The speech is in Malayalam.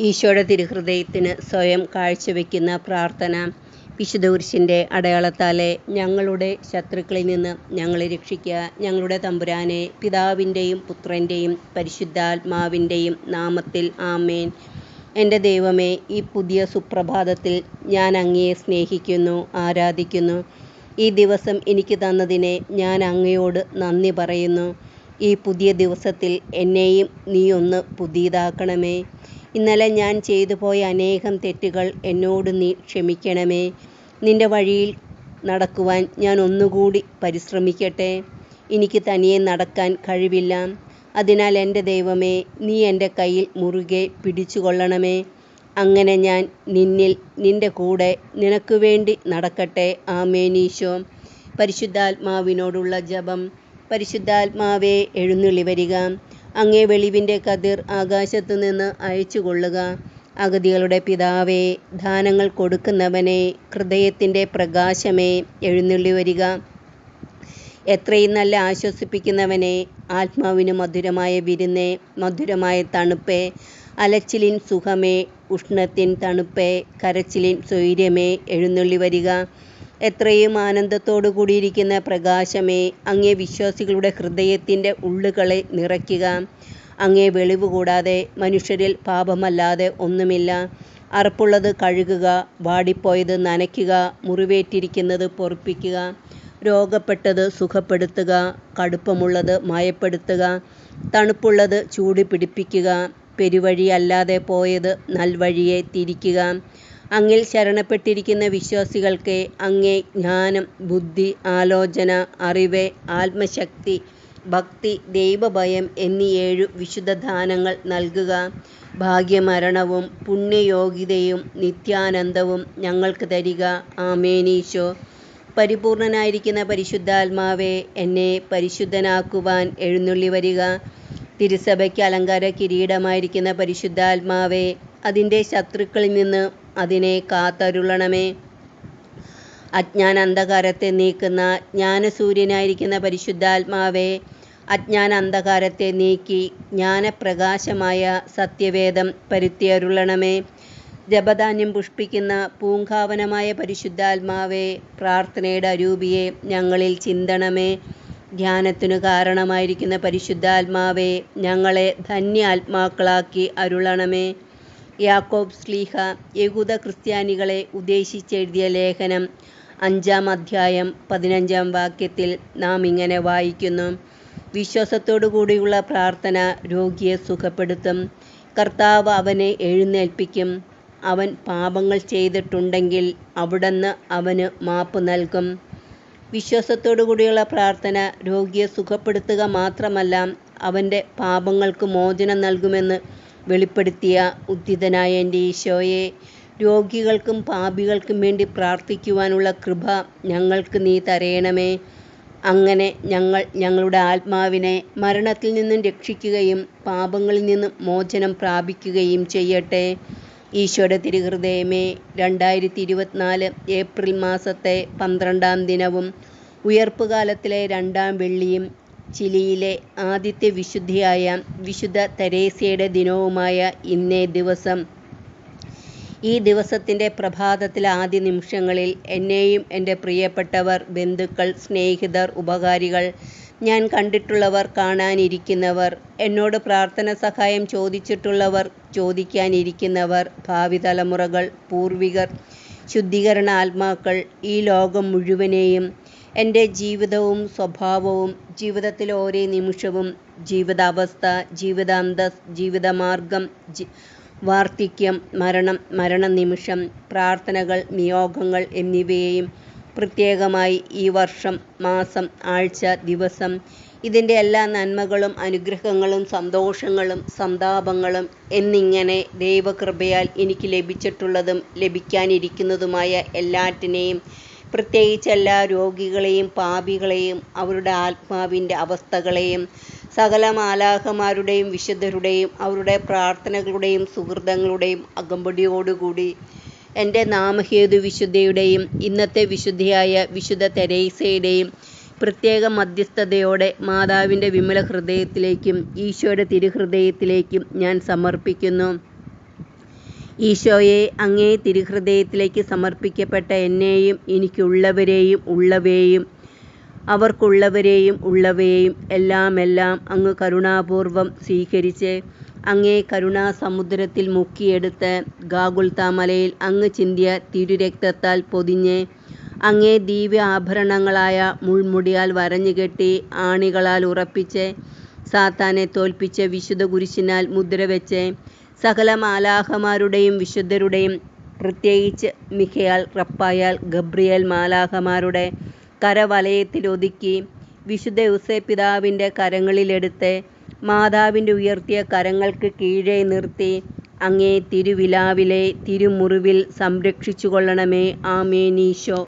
ഈശോയുടെ തിരുഹൃദയത്തിന് സ്വയം കാഴ്ചവെക്കുന്ന പ്രാർത്ഥന. വിശുദ്ധ കുരിശിൻ്റെ അടയാളത്താലെ ഞങ്ങളുടെ ശത്രുക്കളിൽ നിന്ന് ഞങ്ങളെ രക്ഷിക്കുക. ഞങ്ങളുടെ തമ്പുരാനെ, പിതാവിൻ്റെയും പുത്രൻ്റെയും പരിശുദ്ധാത്മാവിൻ്റെയും നാമത്തിൽ ആമേൻ. എൻ്റെ ദൈവമേ, ഈ പുതിയ സുപ്രഭാതത്തിൽ ഞാൻ അങ്ങയെ സ്നേഹിക്കുന്നു, ആരാധിക്കുന്നു. ഈ ദിവസം എനിക്ക് തന്നതിനെ ഞാൻ അങ്ങയോട് നന്ദി പറയുന്നു. ഈ പുതിയ ദിവസത്തിൽ എന്നെയും നീ ഒന്ന് പുതിയതാക്കണമേ. ഇന്നലെ ഞാൻ ചെയ്തു പോയ അനേകം തെറ്റുകൾ എന്നോട് നീ ക്ഷമിക്കണമേ. നിൻ്റെ വഴിയിൽ നടക്കുവാൻ ഞാൻ ഒന്നുകൂടി പരിശ്രമിക്കട്ടെ. എനിക്ക് തനിയെ നടക്കാൻ കഴിവില്ല. അതിനാൽ എൻ്റെ ദൈവമേ, നീ എൻ്റെ കയ്യിൽ മുറുകെ പിടിച്ചുകൊള്ളണമേ. അങ്ങനെ ഞാൻ നിൻ്റെ കൂടെ നിനക്ക് വേണ്ടി നടക്കട്ടെ. ആമേൻ. ഈശോ. പരിശുദ്ധാത്മാവിനോടുള്ള ജപം. പരിശുദ്ധാത്മാവേ, എഴുന്നള്ളി വരിക. അങ്ങേ വെളിവിൻ്റെ കതിർ ആകാശത്തു നിന്ന് അയച്ചു കൊള്ളുക. അഗതികളുടെ പിതാവേ, ദാനങ്ങൾ കൊടുക്കുന്നവനെ, ഹൃദയത്തിൻ്റെ പ്രകാശമേ, എഴുന്നള്ളി വരിക. എത്രയും നല്ല ആശ്വസിപ്പിക്കുന്നവനെ, ആത്മാവിന് മധുരമായ വിരുന്നേ, മധുരമായ തണുപ്പേ, അലച്ചിലിൻ സുഖമേ, ഉഷ്ണത്തിൻ തണുപ്പേ, കരച്ചിലിൻ സ്വൈര്യമേ, എഴുന്നള്ളി വരിക. എത്രയും ആനന്ദത്തോടു കൂടിയിരിക്കുന്ന പ്രകാശമേ, അങ്ങേ വിശ്വാസികളുടെ ഹൃദയത്തിൻ്റെ ഉള്ളുകളെ നിറയ്ക്കുക. അങ്ങേ വെളിവ് കൂടാതെ മനുഷ്യരിൽ പാപമല്ലാതെ ഒന്നുമില്ല. അറപ്പുള്ളത് കഴുകുക, വാടിപ്പോയത് നനയ്ക്കുക, മുറിവേറ്റിരിക്കുന്നത് പൊറുപ്പിക്കുക, രോഗപ്പെട്ടത് സുഖപ്പെടുത്തുക, കടുപ്പമുള്ളത് മയപ്പെടുത്തുക, തണുപ്പുള്ളത് ചൂട് പിടിപ്പിക്കുക, പെരുവഴി അല്ലാതെ പോയത് നൽവഴിയെ തിരിക്കുക. അങ്ങിൽ ശരണപ്പെട്ടിരിക്കുന്ന വിശ്വാസികൾക്ക് അങ്ങേ ജ്ഞാനം, ബുദ്ധി, ആലോചന, അറിവ്, ആത്മശക്തി, ഭക്തി, ദൈവഭയം എന്നീ 7 വിശുദ്ധദാനങ്ങൾ നൽകുക. ഭാഗ്യമരണവും പുണ്യയോഗ്യതയും നിത്യാനന്ദവും ഞങ്ങൾക്ക് തരിക. ആമേൻ. ഈശോ. പരിപൂർണനായിരിക്കുന്ന പരിശുദ്ധാത്മാവേ, എന്നെ പരിശുദ്ധനാക്കുവാൻ എഴുന്നള്ളി വരിക. തിരുസഭയ്ക്ക് അലങ്കാര കിരീടമായിരിക്കുന്ന പരിശുദ്ധാത്മാവേ, അതിൻ്റെ ശത്രുക്കളിൽ നിന്ന് അതിനെ കാത്തരുളണമേ. അജ്ഞാന അന്ധകാരത്തെ നീക്കുന്ന ജ്ഞാനസൂര്യനായിരിക്കുന്ന പരിശുദ്ധാത്മാവേ, അജ്ഞാന അന്ധകാരത്തെ നീക്കി ജ്ഞാനപ്രകാശമായ സത്യവേദം പരുത്തിയരുളണമേ. ജപധാന്യം പുഷ്പിക്കുന്ന പൂങ്കാവനമായ പരിശുദ്ധാത്മാവേ, പ്രാർത്ഥനയുടെ അരൂപിയെ ഞങ്ങളിൽ ചിന്തണമേ. ധ്യാനത്തിനു കാരണമായിരിക്കുന്ന പരിശുദ്ധാത്മാവേ, ഞങ്ങളെ ധന്യാത്മാക്കളാക്കി അരുളണമേ. യാക്കോബ് ശ്ലീഹ യഹൂദ ക്രിസ്ത്യാനികളെ ഉദ്ദേശിച്ചെഴുതിയ ലേഖനം 5-ാം അധ്യായം 15-ാം വാക്യത്തിൽ നാം ഇങ്ങനെ വായിക്കുന്നു: വിശ്വാസത്തോടു കൂടിയുള്ള പ്രാർത്ഥന രോഗിയെ സുഖപ്പെടുത്തും. കർത്താവ് അവനെ എഴുന്നേൽപ്പിക്കും. അവൻ പാപങ്ങൾ ചെയ്തിട്ടുണ്ടെങ്കിൽ അവിടുന്ന് അവന് മാപ്പ് നൽകും. വിശ്വാസത്തോടു കൂടിയുള്ള പ്രാർത്ഥന രോഗിയെ സുഖപ്പെടുത്തുക മാത്രമല്ല, അവൻ്റെ പാപങ്ങൾക്ക് മോചനം നൽകുമെന്ന് വെളിപ്പെടുത്തിയ ഉദ്ധിതനായ എൻ്റെ ഈശോയെ, രോഗികൾക്കും പാപികൾക്കും വേണ്ടി പ്രാർത്ഥിക്കുവാനുള്ള കൃപ ഞങ്ങൾക്ക് നീ തരയണമേ. അങ്ങനെ ഞങ്ങളുടെ ആത്മാവിനെ മരണത്തിൽ നിന്നും രക്ഷിക്കുകയും പാപങ്ങളിൽ നിന്നും മോചനം പ്രാപിക്കുകയും ചെയ്യട്ടെ. ഈശോയുടെ തിരുഹൃദയമേ, 2024 ഏപ്രിൽ മാസത്തെ 12-ാം ദിനവും ഉയർപ്പുകാലത്തിലെ 2-ാം വെള്ളിയും ചിലിയിലെ ആദ്യത്തെ വിശുദ്ധിയായ വിശുദ്ധ തെരേസയുടെ ദിനവുമായ ഇന്നേ ദിവസം, ഈ ദിവസത്തിൻ്റെ പ്രഭാതത്തിലെ ആദ്യ നിമിഷങ്ങളിൽ എന്നെയും എൻ്റെ പ്രിയപ്പെട്ടവർ, ബന്ധുക്കൾ, സ്നേഹിതർ, ഉപകാരികൾ, ഞാൻ കണ്ടിട്ടുള്ളവർ, കാണാനിരിക്കുന്നവർ, എന്നോട് പ്രാർത്ഥന സഹായം ചോദിച്ചിട്ടുള്ളവർ, ചോദിക്കാനിരിക്കുന്നവർ, ഭാവി തലമുറകൾ, പൂർവികർ, ശുദ്ധീകരണ ആത്മാക്കൾ, ഈ ലോകം മുഴുവനെയും, എൻ്റെ ജീവിതവും സ്വഭാവവും, ജീവിതത്തിലെ ഓരോ നിമിഷവും, ജീവിതാവസ്ഥ, ജീവിതാന്തസ്, ജീവിതമാർഗം, വാർദ്ധക്യം, മരണം, മരണനിമിഷം, പ്രാർത്ഥനകൾ, നിയോഗങ്ങൾ എന്നിവയെയും പ്രത്യേകമായി ഈ വർഷം, മാസം, ആഴ്ച, ദിവസം, ഇതിൻ്റെ എല്ലാ നന്മകളും അനുഗ്രഹങ്ങളും സന്തോഷങ്ങളും സന്താപങ്ങളും എന്നിങ്ങനെ ദൈവകൃപയാൽ എനിക്ക് ലഭിച്ചിട്ടുള്ളതും ലഭിക്കാനിരിക്കുന്നതുമായ എല്ലാറ്റിനെയും, പ്രത്യേകിച്ച് എല്ലാ രോഗികളെയും പാപികളെയും അവരുടെ ആത്മാവിൻ്റെ അവസ്ഥകളെയും, സകല മാലാഖമാരുടെയും വിശുദ്ധരുടെയും അവരുടെ പ്രാർത്ഥനകളുടെയും സുഹൃതങ്ങളുടെയും അകമ്പടിയോടുകൂടി എൻ്റെ നാമഹേതു വിശുദ്ധയുടെയും ഇന്നത്തെ വിശുദ്ധിയായ വിശുദ്ധ തെരേസയുടെയും പ്രത്യേക മധ്യസ്ഥതയോടെ മാതാവിൻ്റെ വിമല ഹൃദയത്തിലേക്കും ഈശോയുടെ തിരുഹൃദയത്തിലേക്കും ഞാൻ സമർപ്പിക്കുന്നു. ഈശോയെ, അങ്ങേ തിരുഹൃദയത്തിലേക്ക് സമർപ്പിക്കപ്പെട്ട എന്നെയും എനിക്കുള്ളവരെയും ഉള്ളവയെയും അവർക്കുള്ളവരെയും ഉള്ളവയെയും എല്ലാം അങ്ങ് കരുണാപൂർവം സ്വീകരിച്ച് അങ്ങേ കരുണാസമുദ്രത്തിൽ മുക്കിയെടുത്ത് ഗാഗുൽത്താ മലയിൽ അങ്ങ് ചിന്തിയ തിരുരക്തത്താൽ പൊതിഞ്ഞ് അങ്ങേ ദിവ്യ ആഭരണങ്ങളായ മുൾമുടിയാൽ വരഞ്ഞുകെട്ടി ആണികളാൽ ഉറപ്പിച്ച് സാത്താനെ തോൽപ്പിച്ച് വിശുദ്ധ കുരിശിനാൽ മുദ്രവെച്ച് സകല മാലാഖമാരുടെയും വിശുദ്ധരുടെയും പ്രത്യേകിച്ച് മിഖായേൽ, റഫായേൽ, ഗബ്രിയേൽ മാലാഖമാരുടെ കരവലയത്തിലൊതുക്കി വിശുദ്ധ ഔസേപ്പിതാവിൻ്റെ കരങ്ങളിലെടുത്ത് മാതാവിൻ്റെ ഉയർത്തിയ കരങ്ങൾക്ക് കീഴെ നിർത്തി അങ്ങേ തിരുവിലാവിലെ തിരുമുറിവിൽ സംരക്ഷിച്ചുകൊള്ളണമേ. ആമേൻ. ഈശോ